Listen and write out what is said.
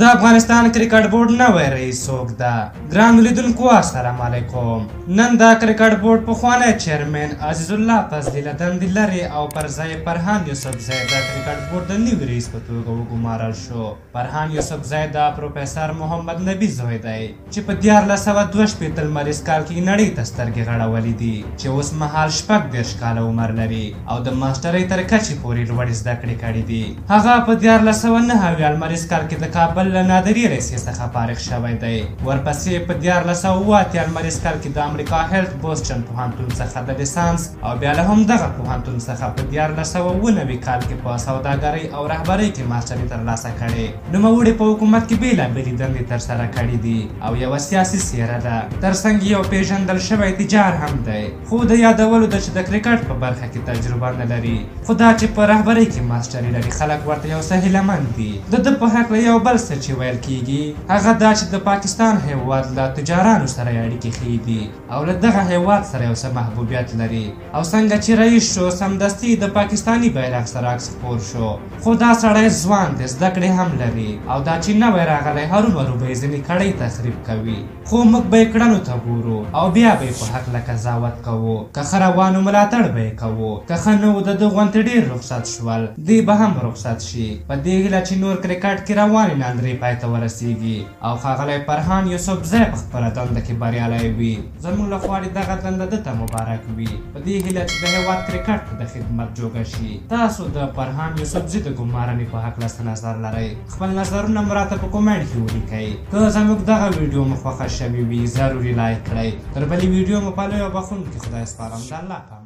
د افغانستان کرکټ بورډ نوی رئیس څوک ده؟ ګرانو لیدونکو السلام علیکم. نن د کرکټ بورډ پخوانی چیرمن عزیز الله فضلي له دندې لرې او پر ځای فرهان یوسفزی د کرکټ بورډ د نوي رئیس په توګه وګمارل شو. فرهان یوسفزی د پروفیسر محمد نبي زوی دی چې په 1462 لمریز کال کې نړۍ ته سترګې غړولې دي، چې اوس مهال 36 کاله عمر لري او د ماسټرۍ تر کچې پورې لوړې زده کړې کړې دي. هغه په 1409 لمریز کال کې د کابل له نادري ریسې څخه فارغ شوی دی. ورپسې په 1408 لمریز کال کې د امریکا هیلت بوسټن پوهنتون څخه د لیسانس او بیا له همدغه پوهنتون څخه په 1490 کال کې په سوداګرۍ او رهبرۍ کې ماسټري ترلاسه کړې. نوموړي په حکومت کې بېلابېلې دندې ترسره کړې دي او یوه سیاسي څېره ده. ترڅنګ یو پیژندل شوی تجار هم دی، خو د یادولو ده چې د کرکټ په برخه کې تجربه نه لري. خو دا چې په رهبرۍ کې ماسټري لري خلک ورته یو څه هیلهمند دي. د ده په هکله یو بل څه چې ویل کیږي هغه دا چې د پاکستان هیواد له تجارانو سره یې اړیکې ښې دي او له دغه هیواد سره یو څه محبوبیت لري. او څنګه چې رئیس شو سمدستي د پاکستاني بیرغ سره عکس خپور شو. خو دا سړی ځوان دی، زده کړې هم لري او دا چې نوی راغلی هرومرو به یې ځینې کړۍ تخریب کوي. خو موږ به یې کړنو ته ګورو او بیا به یې په هکله قضاوت کوو. که ښه روانو ملاتړ به یې کوو، که ښه نه و د ده غوندې ډېر رخصت شول دی به هم رخصت شي. په دې هیله چې نور کرکټ کې روانې ناندرۍ پای ته ورسیږي او ښاغلی فرهان یوسفزی په خپله دنده کې بریالی وي. زموږ لخوا دې دغه دنده ده ته مبارک وي په دې هیله چې د هیواد کرکټ ته د خدمت جوګه شي. تاسو د فرهان یوسفزي د ګمارنې په هکله څه نظر لرئ؟ خپل نظرونه مو راته په کومنټ کې ولیکئ. که زموږ دغه ویډیو مو خوښه شوې وي ضروري لایک کړئ. تر بلې ویډیو مو پالئ او بخښونکي خدای سپارم. د الله په امان.